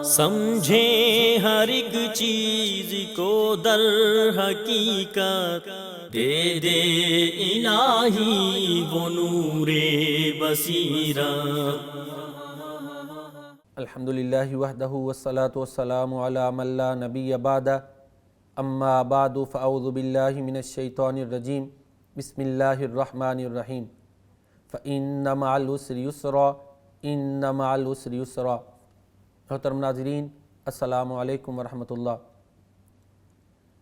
سمجھیں ہر ایک چیز کو در حقیقت، دے دے الہی وہ نور بصیرت۔ الحمدللہ وحدہ والصلاة والسلام علی من لا نبی بعدہ، اما بعد فاعوذ باللہ من الشیطان الرجیم، بسم اللہ الرحمن الرحیم۔ فإن مع العسر یسرا، ان مع العسر یسرا۔ محترم ناظرین، السلام علیکم ورحمۃ اللہ۔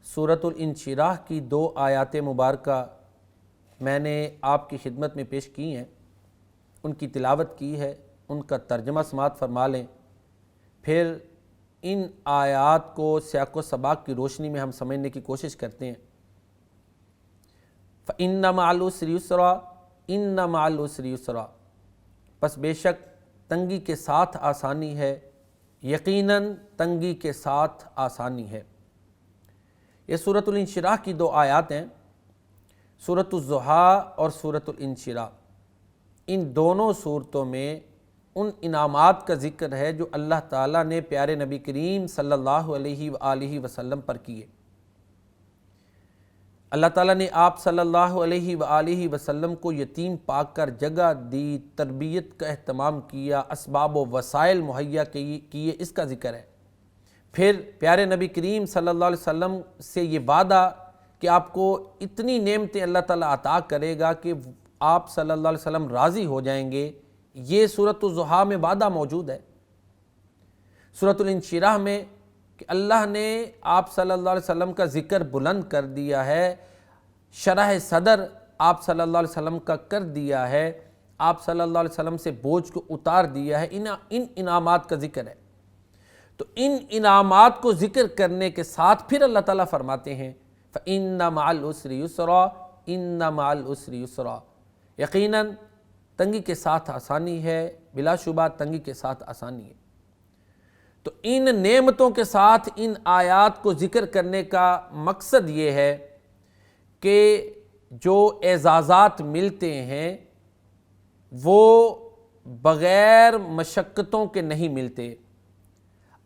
سورۃ الانشراح کی 2 آیات مبارکہ میں نے آپ کی خدمت میں پیش کی ہیں، ان کی تلاوت کی ہے، ان کا ترجمہ سماعت فرما لیں، پھر ان آیات کو سیاق و سباق کی روشنی میں ہم سمجھنے کی کوشش کرتے ہیں۔ فَإِنَّ مَعَ الْعُسْرِ يُسْرًا، إِنَّ مَعَ الْعُسْرِ يُسْرًا، پس بے شک تنگی کے ساتھ آسانی ہے، یقیناً تنگی کے ساتھ آسانی ہے۔ یہ سورۃ الانشراح کی 2 آیات ہیں، سورۃ الضحیٰ اور سورۃ الانشراح۔ ان دونوں صورتوں میں ان انعامات کا ذکر ہے جو اللہ تعالیٰ نے پیارے نبی کریم صلی اللہ علیہ وآلہ وسلم پر کیے۔ اللہ تعالیٰ نے آپ صلی اللہ علیہ وآلہ وسلم کو یتیم پا کر جگہ دی، تربیت کا اہتمام کیا، اسباب و وسائل مہیا کیے، اس کا ذکر ہے۔ پھر پیارے نبی کریم صلی اللہ علیہ وسلم سے یہ وعدہ کہ آپ کو اتنی نعمتیں اللہ تعالیٰ عطا کرے گا کہ آپ صلی اللہ علیہ وسلم راضی ہو جائیں گے، یہ سورۃ الضحیٰ میں وعدہ موجود ہے۔ سورۃ الانشراح میں کہ اللہ نے آپ صلی اللہ علیہ وسلم کا ذکر بلند کر دیا ہے، شرح صدر آپ صلی اللہ علیہ وسلم کا کر دیا ہے، آپ صلی اللہ علیہ وسلم سے بوجھ کو اتار دیا ہے، ان انعامات کا ذکر ہے۔ تو ان انعامات کو ذکر کرنے کے ساتھ پھر اللہ تعالیٰ فرماتے ہیں فَإِنَّ مَعَ الْعُسْرِ يُسْرًا، إِنَّ مَعَ الْعُسْرِ يُسْرًا، یقیناً تنگی کے ساتھ آسانی ہے، بلا شبہ تنگی کے ساتھ آسانی ہے۔ تو ان نعمتوں کے ساتھ ان آیات کو ذکر کرنے کا مقصد یہ ہے کہ جو اعزازات ملتے ہیں وہ بغیر مشقتوں کے نہیں ملتے،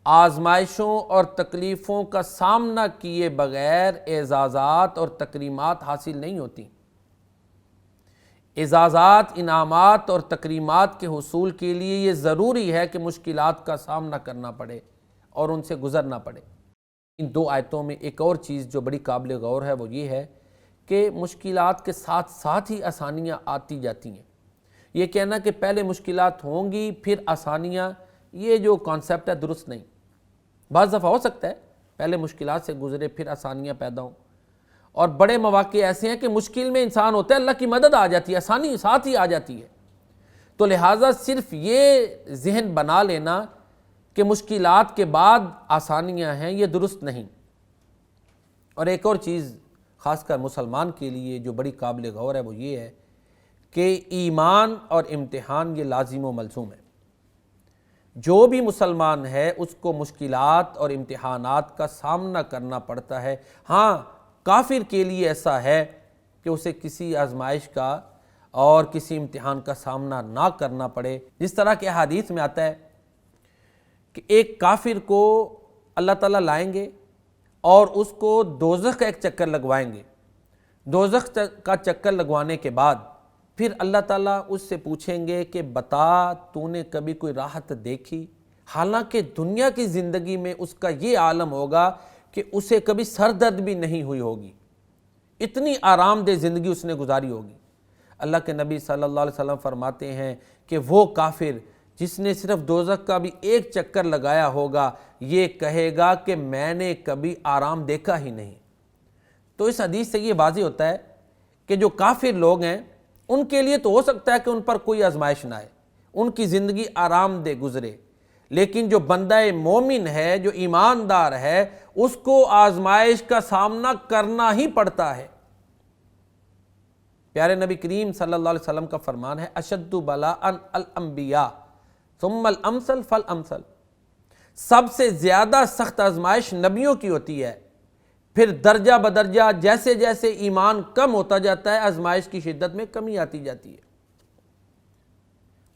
آزمائشوں اور تکلیفوں کا سامنا کیے بغیر اعزازات اور تکریمات حاصل نہیں ہوتی۔ اعزازات، انعامات اور تکریمات کے حصول کے لیے یہ ضروری ہے کہ مشکلات کا سامنا کرنا پڑے اور ان سے گزرنا پڑے۔ ان 2 آیتوں میں ایک اور چیز جو بڑی قابل غور ہے وہ یہ ہے کہ مشکلات کے ساتھ ساتھ ہی آسانیاں آتی جاتی ہیں۔ یہ کہنا کہ پہلے مشکلات ہوں گی پھر آسانیاں، یہ جو کانسیپٹ ہے درست نہیں۔ بعض دفعہ ہو سکتا ہے پہلے مشکلات سے گزرے پھر آسانیاں پیدا ہوں، اور بڑے مواقع ایسے ہیں کہ مشکل میں انسان ہوتا ہے، اللہ کی مدد آ جاتی ہے، آسانی ساتھ ہی آ جاتی ہے۔ تو لہٰذا صرف یہ ذہن بنا لینا کہ مشکلات کے بعد آسانیاں ہیں، یہ درست نہیں۔ اور ایک اور چیز خاص کر مسلمان کے لیے جو بڑی قابل غور ہے وہ یہ ہے کہ ایمان اور امتحان یہ لازم و ملزوم ہے۔ جو بھی مسلمان ہے اس کو مشکلات اور امتحانات کا سامنا کرنا پڑتا ہے۔ ہاں، کافر کے لیے ایسا ہے کہ اسے کسی آزمائش کا اور کسی امتحان کا سامنا نہ کرنا پڑے، جس طرح کہ حدیث میں آتا ہے کہ ایک کافر کو اللہ تعالیٰ لائیں گے اور اس کو دوزخ کا ایک چکر لگوائیں گے۔ دوزخ کا چکر لگوانے کے بعد پھر اللہ تعالیٰ اس سے پوچھیں گے کہ بتا تو نے کبھی کوئی راحت دیکھی؟ حالانکہ دنیا کی زندگی میں اس کا یہ عالم ہوگا کہ اسے کبھی سر درد بھی نہیں ہوئی ہوگی، اتنی آرام دہ زندگی اس نے گزاری ہوگی۔ اللہ کے نبی صلی اللہ علیہ وسلم فرماتے ہیں کہ وہ کافر جس نے صرف دوزخ کا بھی ایک چکر لگایا ہوگا یہ کہے گا کہ میں نے کبھی آرام دیکھا ہی نہیں۔ تو اس حدیث سے یہ واضح ہوتا ہے کہ جو کافر لوگ ہیں ان کے لیے تو ہو سکتا ہے کہ ان پر کوئی آزمائش نہ آئے، ان کی زندگی آرام دہ گزرے، لیکن جو بندہ مومن ہے، جو ایماندار ہے، اس کو آزمائش کا سامنا کرنا ہی پڑتا ہے۔ پیارے نبی کریم صلی اللہ علیہ وسلم کا فرمان ہے اشد بلاء الانبیاء ثم الامثل فالامثل، سب سے زیادہ سخت آزمائش نبیوں کی ہوتی ہے، پھر درجہ بدرجہ جیسے جیسے ایمان کم ہوتا جاتا ہے آزمائش کی شدت میں کمی آتی جاتی ہے۔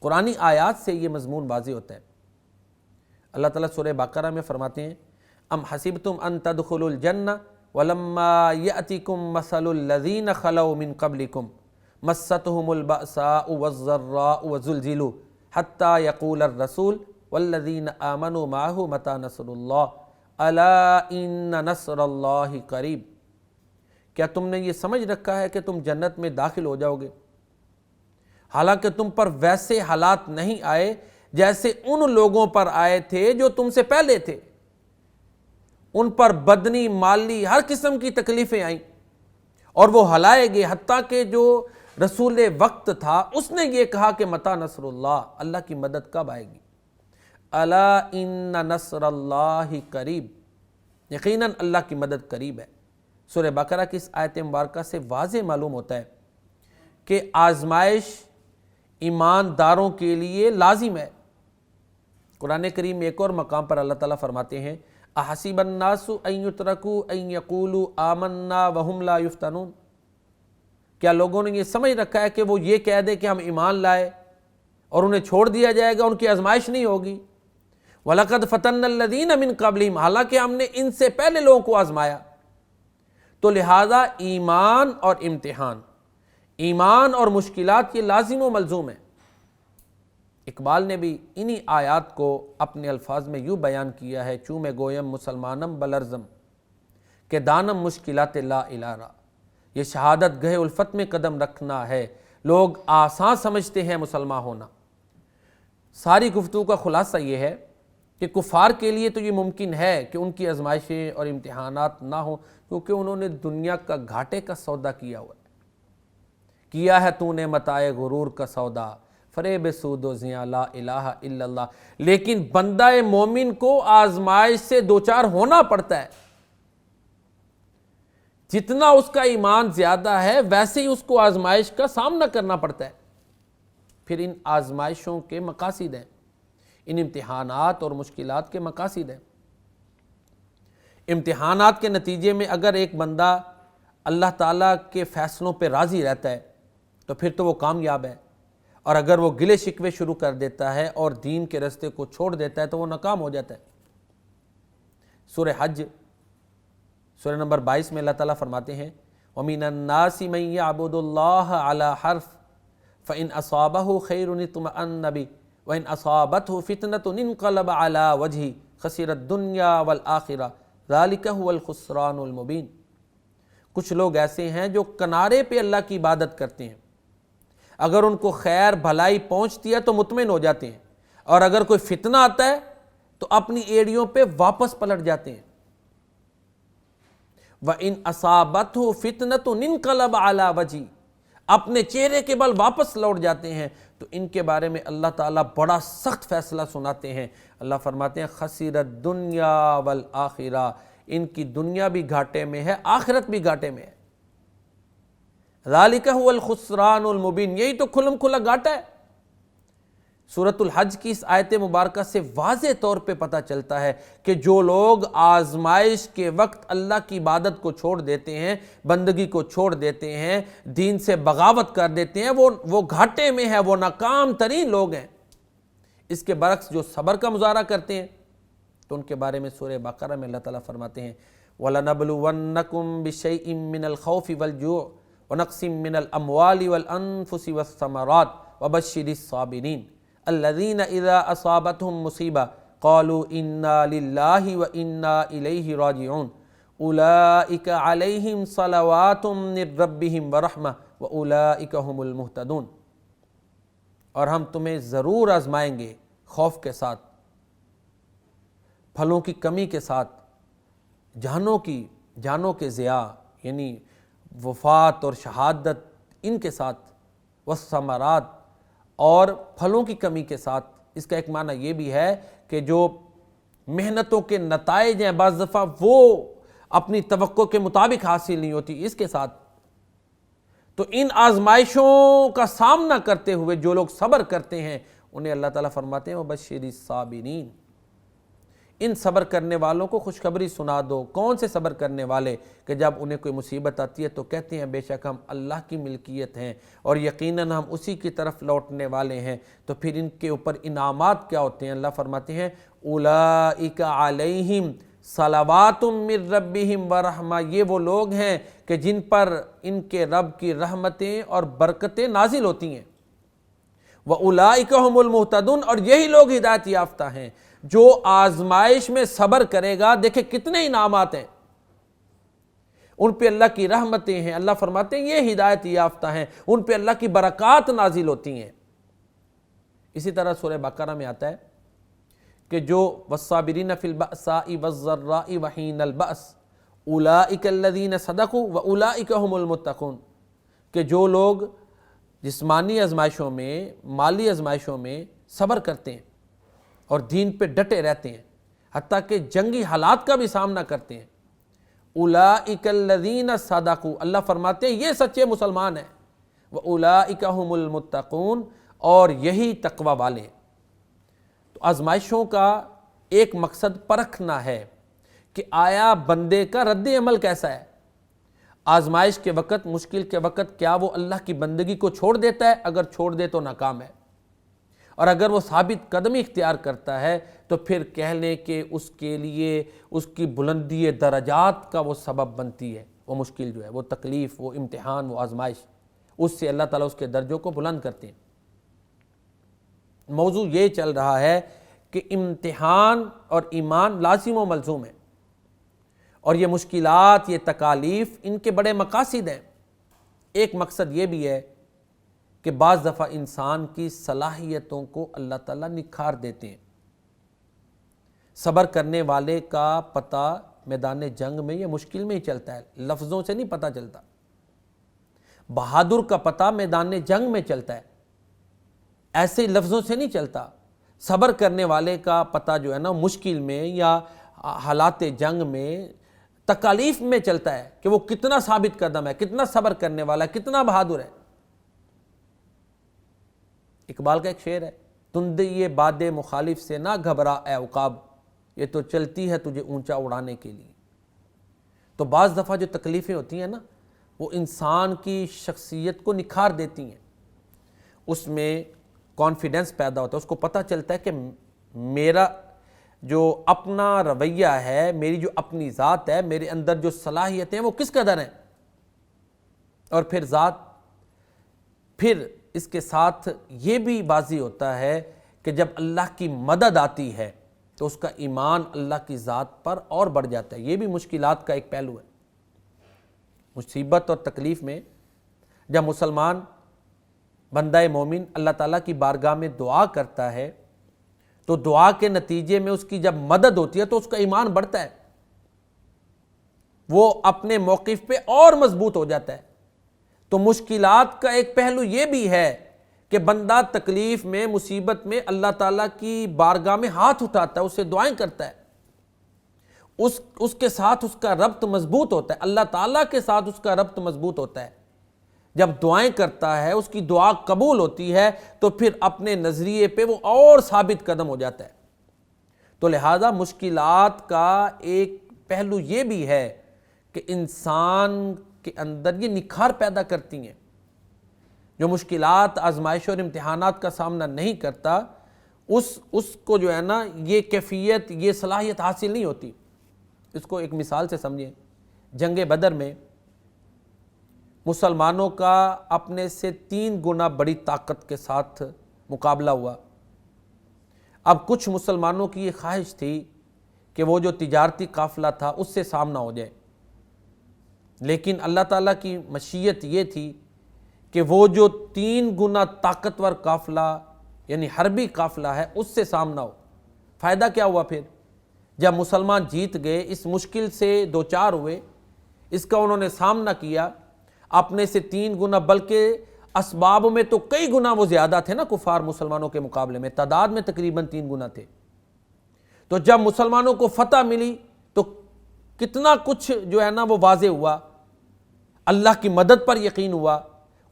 قرآنی آیات سے یہ مضمون واضح ہوتا ہے۔ اللہ تعالیٰ سورہ بقرہ میں فرماتے ہیں ام حسبتم ان تدخلوا الجنہ ولما یأتکم مثل الذین خلوا من قبلکم مستهم البأساء والضراء وزلزلوا حتى يقول الرسول والذین آمنوا معه متى نصر اللہ الا ان نصر اللہ قریب۔ کیا تم نے یہ سمجھ رکھا ہے کہ تم جنت میں داخل ہو جاؤ گے، حالانکہ تم پر ویسے حالات نہیں آئے جیسے ان لوگوں پر آئے تھے جو تم سے پہلے تھے۔ ان پر بدنی، مالی، ہر قسم کی تکلیفیں آئیں اور وہ ہلائے گئے، حتیٰ کہ جو رسول وقت تھا اس نے یہ کہا کہ متی نصر اللہ، اللہ کی مدد کب آئے گی؟ الا ان نصر اللہ قریب، یقیناً اللہ کی مدد قریب ہے۔ سورہ بقرہ کی اس آیت مبارکہ سے واضح معلوم ہوتا ہے کہ آزمائش ایمانداروں کے لیے لازم ہے۔ قرآن کریم میں ایک اور مقام پر اللہ تعالیٰ فرماتے ہیں احسب الناس ان یترکوا ان یقولوا آمنا وہم لا یفتنون، کیا لوگوں نے یہ سمجھ رکھا ہے کہ وہ یہ کہہ دے کہ ہم ایمان لائے اور انہیں چھوڑ دیا جائے گا، ان کی آزمائش نہیں ہوگی؟ وَلَقَدْ فَتَنَّ الَّذِينَ مِن قَبْلِهِمْ، حالانکہ ہم نے ان سے پہلے لوگوں کو آزمایا۔ تو لہٰذا ایمان اور امتحان، ایمان اور مشکلات یہ لازم و ملزوم ہیں۔ اقبال نے بھی انہی آیات کو اپنے الفاظ میں یوں بیان کیا ہے چوں میں گویم مسلمانم بلرزم کہ دانم مشکلات لا الارا، یہ شہادت گہ الفت میں قدم رکھنا ہے، لوگ آسان سمجھتے ہیں مسلمان ہونا۔ ساری گفتگو کا خلاصہ یہ ہے کہ کفار کے لیے تو یہ ممکن ہے کہ ان کی آزمائشیں اور امتحانات نہ ہوں، کیونکہ انہوں نے دنیا کا گھاٹے کا سودا کیا ہوا ہے۔ کیا ہے تو نے متاع غرور کا سودا، فریب سود و زیاں لا الہ الا اللہ۔ لیکن بندہ مومن کو آزمائش سے دوچار ہونا پڑتا ہے۔ جتنا اس کا ایمان زیادہ ہے ویسے ہی اس کو آزمائش کا سامنا کرنا پڑتا ہے۔ پھر ان آزمائشوں کے مقاصد ہیں، ان امتحانات اور مشکلات کے مقاصد ہیں۔ امتحانات کے نتیجے میں اگر ایک بندہ اللہ تعالیٰ کے فیصلوں پہ راضی رہتا ہے تو پھر تو وہ کامیاب ہے، اور اگر وہ گلے شکوے شروع کر دیتا ہے اور دین کے راستے کو چھوڑ دیتا ہے تو وہ ناکام ہو جاتا ہے۔ سورہ حج سورہ نمبر 22 میں اللہ تعالیٰ فرماتے ہیں وَمِنَ النَّاسِ مَن يَعْبُدُ اللَّهَ عَلَى حَرْفٍ فَإِنْ أَصَابَهُ خَيْرٌ اطْمَأَنَّ بِهِ وَإِنْ أَصَابَتْهُ فِتْنَةٌ انقلب عَلَى وَجْهِهِ خَسِرَ الدُّنْيَا وَالْآخِرَةَ ذَلِكَ هُوَ الْخُسْرَانُ الْمُبِينُ۔ کچھ لوگ ایسے ہیں جو کنارے پہ اللہ کی عبادت کرتے ہیں، اگر ان کو خیر بھلائی پہنچتی ہے تو مطمئن ہو جاتے ہیں، اور اگر کوئی فتنہ آتا ہے تو اپنی ایڑیوں پہ واپس پلٹ جاتے ہیں۔ وَإِنْ أَصَابَتْهُ فِتْنَةٌ انقلب عَلَى وَجْهِهِ، اپنے چہرے کے بل واپس لوٹ جاتے ہیں۔ تو ان کے بارے میں اللہ تعالیٰ بڑا سخت فیصلہ سناتے ہیں۔ اللہ فرماتے ہیں خَسِرَ الدُّنْيَا وَالْآخِرَةَ، ان کی دنیا بھی گھاٹے میں ہے، آخرت بھی گھاٹے میں ہے۔ ذَلِكَ هُوَ الْخُسْرَانُ الْمُبِينُ، یہی تو کھلم کھلا گھاٹا ہے۔ سورۃ الحج کی اس آیت مبارکہ سے واضح طور پہ پتہ چلتا ہے کہ جو لوگ آزمائش کے وقت اللہ کی عبادت کو چھوڑ دیتے ہیں، بندگی کو چھوڑ دیتے ہیں، دین سے بغاوت کر دیتے ہیں، وہ گھاٹے میں ہے، وہ ناکام ترین لوگ ہیں۔ اس کے برعکس جو صبر کا مظاہرہ کرتے ہیں تو ان کے بارے میں سورہ بقرہ میں اللہ تعالیٰ فرماتے ہیں وَلَنَبْلُوَنَّكُمْ بِشَيْءٍ مِّنَ الْخَوْفِ وَالْجُوعِ وَنَقْصٍ مِّنَ الْأَمْوَالِ وَالْأَنفُسِ وَالثَّمَرَاتِ وَبَشِّرِ الصَّابِرِينَ الَّذِينَ إِذَا أَصَابَتْهُمْ مُصِيبَةٌ قَالُوا إِنَّا لِلَّهِ وَإِنَّا إِلَيْهِ رَاجِعُونَ أُولَئِكَ عَلَيْهِمْ صَلَوَاتٌ مِّن رَّبِّهِمْ وَرَحْمَةٌ وَأُولَئِكَ هُمُ الْمُهْتَدُونَ۔ اور ہم تمہیں ضرور آزمائیں گے، خوف کے ساتھ، پھلوں کی کمی کے ساتھ، جانوں کے ضیاع یعنی وفات اور شہادت ان کے ساتھ، والثمرات اور پھلوں کی کمی کے ساتھ۔ اس کا ایک معنی یہ بھی ہے کہ جو محنتوں کے نتائج ہیں بعض دفعہ وہ اپنی توقع کے مطابق حاصل نہیں ہوتی، اس کے ساتھ۔ تو ان آزمائشوں کا سامنا کرتے ہوئے جو لوگ صبر کرتے ہیں انہیں اللہ تعالیٰ فرماتے ہیں وَبَشِّرِ الصَّابِرِينَ، ان صبر کرنے والوں کو خوشخبری سنا دو۔ کون سے صبر کرنے والے؟ کہ جب انہیں کوئی مصیبت آتی ہے تو کہتے ہیں بے شک ہم اللہ کی ملکیت ہیں اور یقیناً ہم اسی کی طرف لوٹنے والے ہیں۔ تو پھر ان کے اوپر انعامات کیا ہوتے ہیں؟ اللہ فرماتے ہیں اولئک علیہم صلوات من ربہم ورحمہ، یہ وہ لوگ ہیں کہ جن پر ان کے رب کی رحمتیں اور برکتیں نازل ہوتی ہیں۔ وَأُولَئِكَ هُمُ الْمُهْتَدُونَ، اور یہی لوگ ہدایت یافتہ ہیں۔ جو آزمائش میں صبر کرے گا، دیکھیں کتنے انعامات ہیں، ان پہ اللہ کی رحمتیں ہیں۔ اللہ فرماتے ہیں یہ ہدایت یافتہ ہیں، ان پہ اللہ کی برکات نازل ہوتی ہیں۔ اسی طرح سورہ بقرہ میں آتا ہے کہ جو والصابرین فی البأساء والضراء وحین البأس اولئک الذین صدقوا واولئک هم المتقون، کہ جو لوگ جسمانی آزمائشوں میں، مالی آزمائشوں میں صبر کرتے ہیں اور دین پہ ڈٹے رہتے ہیں، حتیٰ کہ جنگی حالات کا بھی سامنا کرتے ہیں، اولئک الذین صدقوا، اللہ فرماتے ہیں یہ سچے مسلمان ہیں، واولئک هم المتقون، اور یہی تقوی والے ہیں۔ تو آزمائشوں کا ایک مقصد پرکھنا ہے کہ آیا بندے کا رد عمل کیسا ہے۔ آزمائش کے وقت، مشکل کے وقت کیا وہ اللہ کی بندگی کو چھوڑ دیتا ہے؟ اگر چھوڑ دے تو ناکام ہے، اور اگر وہ ثابت قدمی اختیار کرتا ہے تو پھر کہہ لیں کہ اس کے لیے اس کی بلندی درجات کا وہ سبب بنتی ہے۔ وہ مشکل جو ہے، وہ تکلیف، وہ امتحان، وہ آزمائش، اس سے اللہ تعالیٰ اس کے درجوں کو بلند کرتے ہیں۔ موضوع یہ چل رہا ہے کہ امتحان اور ایمان لازم و ملزوم ہے، اور یہ مشکلات، یہ تکالیف، ان کے بڑے مقاصد ہیں۔ ایک مقصد یہ بھی ہے کہ بعض دفعہ انسان کی صلاحیتوں کو اللہ تعالیٰ نکھار دیتے ہیں۔ صبر کرنے والے کا پتہ میدان جنگ میں یہ مشکل میں ہی چلتا ہے، لفظوں سے نہیں پتہ چلتا۔ بہادر کا پتہ میدان جنگ میں چلتا ہے، ایسے لفظوں سے نہیں چلتا۔ صبر کرنے والے کا پتہ جو ہے نا مشکل میں یا حالات جنگ میں، تکالیف میں چلتا ہے کہ وہ کتنا ثابت قدم ہے، کتنا صبر کرنے والا ہے، کتنا بہادر ہے۔ اقبال کا ایک شعر ہے، تندی باد مخالف سے نہ گھبرا اے عقاب، یہ تو چلتی ہے تجھے اونچا اڑانے کے لیے۔ تو بعض دفعہ جو تکلیفیں ہوتی ہیں نا، وہ انسان کی شخصیت کو نکھار دیتی ہیں، اس میں کانفیڈنس پیدا ہوتا ہے، اس کو پتہ چلتا ہے کہ میرا جو اپنا رویہ ہے، میری جو اپنی ذات ہے، میرے اندر جو صلاحیتیں ہیں وہ کس قدر ہیں۔ اور پھر پھر اس کے ساتھ یہ بھی واضح ہوتا ہے کہ جب اللہ کی مدد آتی ہے تو اس کا ایمان اللہ کی ذات پر اور بڑھ جاتا ہے۔ یہ بھی مشکلات کا ایک پہلو ہے۔ مصیبت اور تکلیف میں جب مسلمان بندہ مومن اللہ تعالیٰ کی بارگاہ میں دعا کرتا ہے تو دعا کے نتیجے میں اس کی جب مدد ہوتی ہے تو اس کا ایمان بڑھتا ہے، وہ اپنے موقف پہ اور مضبوط ہو جاتا ہے۔ تو مشکلات کا ایک پہلو یہ بھی ہے کہ بندہ تکلیف میں، مصیبت میں اللہ تعالیٰ کی بارگاہ میں ہاتھ اٹھاتا ہے، اسے دعائیں کرتا ہے، اس کے ساتھ اس کا ربط مضبوط ہوتا ہے، اللہ تعالیٰ کے ساتھ اس کا ربط مضبوط ہوتا ہے۔ جب دعائیں کرتا ہے، اس کی دعا قبول ہوتی ہے تو پھر اپنے نظریے پہ وہ اور ثابت قدم ہو جاتا ہے۔ تو لہذا مشکلات کا ایک پہلو یہ بھی ہے کہ انسان کے اندر یہ نکھار پیدا کرتی ہیں۔ جو مشکلات، آزمائش اور امتحانات کا سامنا نہیں کرتا، اس کو جو ہے نا یہ کیفیت، یہ صلاحیت حاصل نہیں ہوتی۔ اس کو ایک مثال سے سمجھیں، جنگ بدر میں مسلمانوں کا اپنے سے 3 گنا بڑی طاقت کے ساتھ مقابلہ ہوا۔ اب کچھ مسلمانوں کی یہ خواہش تھی کہ وہ جو تجارتی قافلہ تھا اس سے سامنا ہو جائے، لیکن اللہ تعالیٰ کی مشیت یہ تھی کہ وہ جو 3 گنا طاقتور قافلہ یعنی حربی قافلہ ہے اس سے سامنا ہو۔ فائدہ کیا ہوا پھر؟ جب مسلمان جیت گئے، اس مشکل سے دوچار ہوئے، اس کا انہوں نے سامنا کیا، اپنے سے 3 گنا، بلکہ اسباب میں تو کئی گنا وہ زیادہ تھے نا کفار مسلمانوں کے مقابلے میں، تعداد میں تقریباً 3 گنا تھے۔ تو جب مسلمانوں کو فتح ملی تو کتنا کچھ جو ہے نا وہ واضح ہوا، اللہ کی مدد پر یقین ہوا،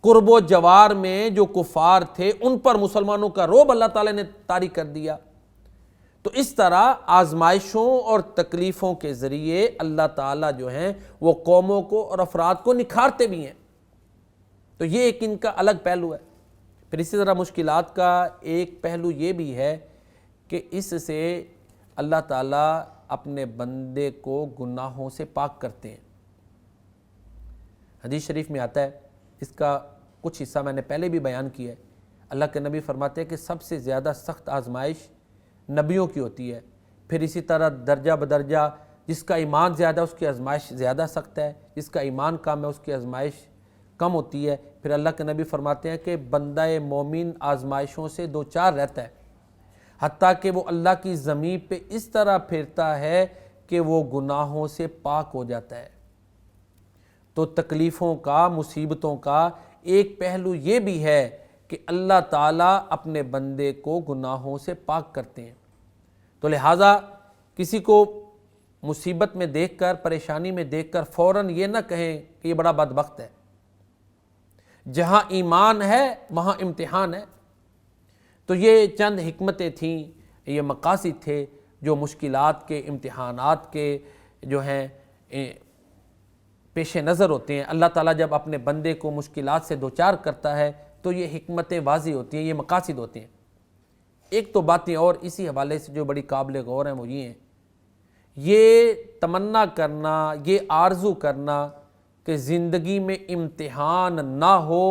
قرب و جوار میں جو کفار تھے ان پر مسلمانوں کا رعب اللہ تعالیٰ نے طاری کر دیا۔ تو اس طرح آزمائشوں اور تکلیفوں کے ذریعے اللہ تعالیٰ جو ہیں وہ قوموں کو اور افراد کو نکھارتے بھی ہیں. تو یہ ایک ان کا الگ پہلو ہے. پھر اسی طرح مشکلات کا ایک پہلو یہ بھی ہے کہ اس سے اللہ تعالیٰ اپنے بندے کو گناہوں سے پاک کرتے ہیں. حدیث شریف میں آتا ہے، اس کا کچھ حصہ میں نے پہلے بھی بیان کیا ہے. اللہ کے نبی فرماتے ہیں کہ سب سے زیادہ سخت آزمائش نبیوں کی ہوتی ہے. پھر اسی طرح درجہ بدرجہ جس کا ایمان زیادہ ہے اس کی آزمائش زیادہ سخت ہے، جس کا ایمان کم ہے اس کی آزمائش کم ہوتی ہے. پھر اللہ کے نبی فرماتے ہیں کہ بندہ مومن آزمائشوں سے دوچار رہتا ہے، حتیٰ کہ وہ اللہ کی زمین پہ اس طرح پھرتا ہے کہ وہ گناہوں سے پاک ہو جاتا ہے. تو تکلیفوں کا، مصیبتوں کا ایک پہلو یہ بھی ہے کہ اللہ تعالیٰ اپنے بندے کو گناہوں سے پاک کرتے ہیں. تو لہٰذا کسی کو مصیبت میں دیکھ کر، پریشانی میں دیکھ کر فوراً یہ نہ کہیں کہ یہ بڑا بدبخت ہے. جہاں ایمان ہے وہاں امتحان ہے. تو یہ چند حکمتیں تھیں، یہ مقاصد تھے جو مشکلات کے، امتحانات کے جو ہیں پیش نظر ہوتے ہیں. اللہ تعالیٰ جب اپنے بندے کو مشکلات سے دوچار کرتا ہے تو یہ حکمتیں واضح ہوتی ہیں، یہ مقاصد ہوتے ہیں. ایک تو باتیں اور اسی حوالے سے جو بڑی قابل غور ہیں وہ یہ ہیں، یہ تمنا کرنا، یہ آرزو کرنا کہ زندگی میں امتحان نہ ہو،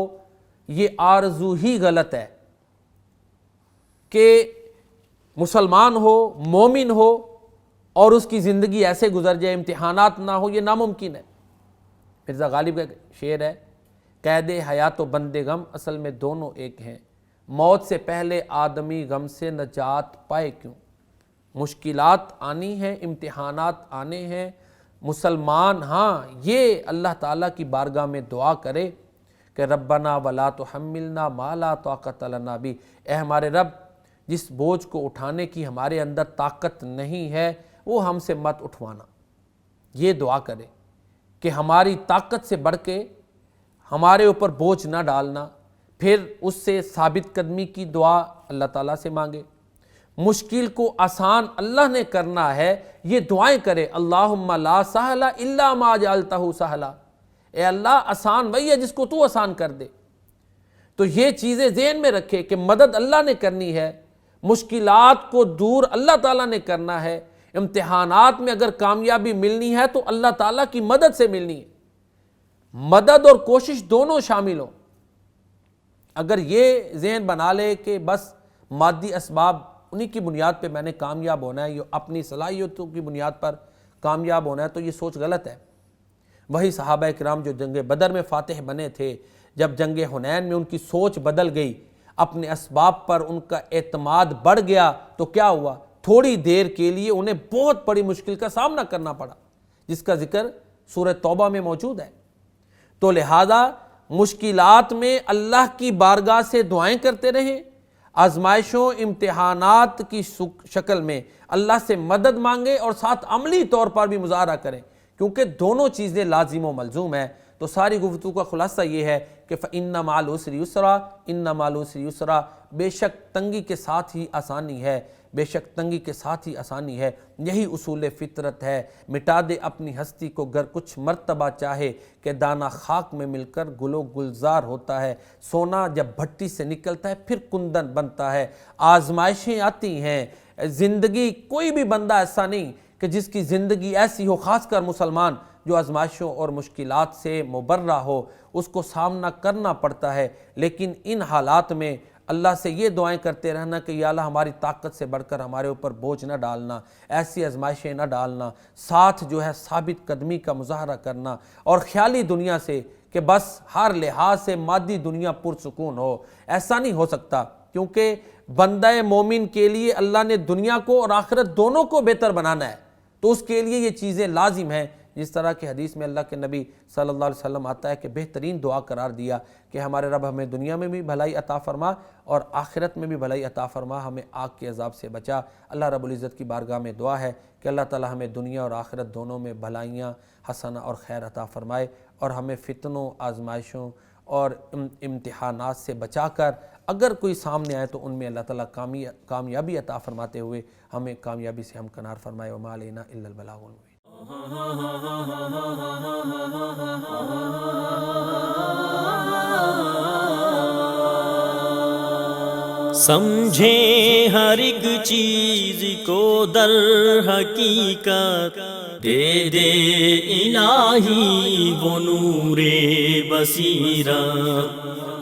یہ آرزو ہی غلط ہے. کہ مسلمان ہو، مومن ہو اور اس کی زندگی ایسے گزر جائے امتحانات نہ ہو، یہ ناممکن ہے. مرزا غالب کا شعر ہے، قید حیات و بند غم اصل میں دونوں ایک ہیں، موت سے پہلے آدمی غم سے نجات پائے کیوں. مشکلات آنی ہیں، امتحانات آنے ہیں. مسلمان ہاں یہ اللہ تعالیٰ کی بارگاہ میں دعا کرے کہ ربنا ولا تحملنا ما لا طاقت لنا بھی، اے ہمارے رب جس بوجھ کو اٹھانے کی ہمارے اندر طاقت نہیں ہے وہ ہم سے مت اٹھوانا. یہ دعا کرے کہ ہماری طاقت سے بڑھ کے ہمارے اوپر بوجھ نہ ڈالنا. پھر اس سے ثابت قدمی کی دعا اللہ تعالیٰ سے مانگے. مشکل کو آسان اللہ نے کرنا ہے، یہ دعائیں کرے، اللہم لا سہلا الا ما جعلتہ سہلا، اے اللہ آسان وہی ہے جس کو تو آسان کر دے. تو یہ چیزیں ذہن میں رکھے کہ مدد اللہ نے کرنی ہے، مشکلات کو دور اللہ تعالیٰ نے کرنا ہے. امتحانات میں اگر کامیابی ملنی ہے تو اللہ تعالیٰ کی مدد سے ملنی ہے. مدد اور کوشش دونوں شامل ہوں. اگر یہ ذہن بنا لے کہ بس مادی اسباب انہی کی بنیاد پہ میں نے کامیاب ہونا ہے، یہ اپنی صلاحیتوں کی بنیاد پر کامیاب ہونا ہے، تو یہ سوچ غلط ہے. وہی صحابہ کرام جو جنگ بدر میں فاتح بنے تھے، جب جنگ حنین میں ان کی سوچ بدل گئی، اپنے اسباب پر ان کا اعتماد بڑھ گیا، تو کیا ہوا؟ تھوڑی دیر کے لیے انہیں بہت بڑی مشکل کا سامنا کرنا پڑا، جس کا ذکر سورہ توبہ میں موجود ہے. تو لہذا مشکلات میں اللہ کی بارگاہ سے دعائیں کرتے رہیں، آزمائشوں، امتحانات کی شکل میں اللہ سے مدد مانگیں اور ساتھ عملی طور پر بھی مظاہرہ کریں، کیونکہ دونوں چیزیں لازم و ملزوم ہیں. تو ساری گفتگو کا خلاصہ یہ ہے کہ فَإِنَّ مَعَ الْعُسْرِ يُسْرًا إِنَّ مَعَ الْعُسْرِ يُسْرًا، بے شک تنگی کے ساتھ ہی آسانی ہے، بے شک تنگی کے ساتھ ہی آسانی ہے. یہی اصول فطرت ہے. مٹا دے اپنی ہستی کو گر کچھ مرتبہ چاہے، کہ دانہ خاک میں مل کر گل و گلزار ہوتا ہے. سونا جب بھٹی سے نکلتا ہے پھر کندن بنتا ہے. آزمائشیں آتی ہیں زندگی، کوئی بھی بندہ ایسا نہیں کہ جس کی زندگی ایسی ہو، خاص کر مسلمان جو آزمائشوں اور مشکلات سے مبرہ ہو، اس کو سامنا کرنا پڑتا ہے. لیکن ان حالات میں اللہ سے یہ دعائیں کرتے رہنا کہ یا اللہ ہماری طاقت سے بڑھ کر ہمارے اوپر بوجھ نہ ڈالنا، ایسی آزمائشیں نہ ڈالنا. ساتھ جو ہے ثابت قدمی کا مظاہرہ کرنا، اور خیالی دنیا سے کہ بس ہر لحاظ سے مادی دنیا پرسکون ہو، ایسا نہیں ہو سکتا. کیونکہ بندہ مومن کے لیے اللہ نے دنیا کو اور آخرت دونوں کو بہتر بنانا ہے. تو اس کے لیے یہ چیزیں لازم ہیں. جس طرح کی حدیث میں اللہ کے نبی صلی اللہ علیہ وسلم آتا ہے کہ بہترین دعا قرار دیا کہ ہمارے رب ہمیں دنیا میں بھی بھلائی عطا فرما اور آخرت میں بھی بھلائی عطا فرما، ہمیں آگ کے عذاب سے بچا. اللہ رب العزت کی بارگاہ میں دعا ہے کہ اللہ تعالی ہمیں دنیا اور آخرت دونوں میں بھلائیاں، حسنہ اور خیر عطا فرمائے، اور ہمیں فتنوں، آزمائشوں اور امتحانات سے بچا کر اگر کوئی سامنے آئے تو ان میں اللہ تعالیٰ کامیابی عطا فرماتے ہوئے ہمیں کامیابی سے ہمکنار فرمائے۔ وما علینا الا البلاغ المبین۔ سمجھیں ہر ایک چیز کو در حقیقت، دے دے الہی وہ نور بصیرت۔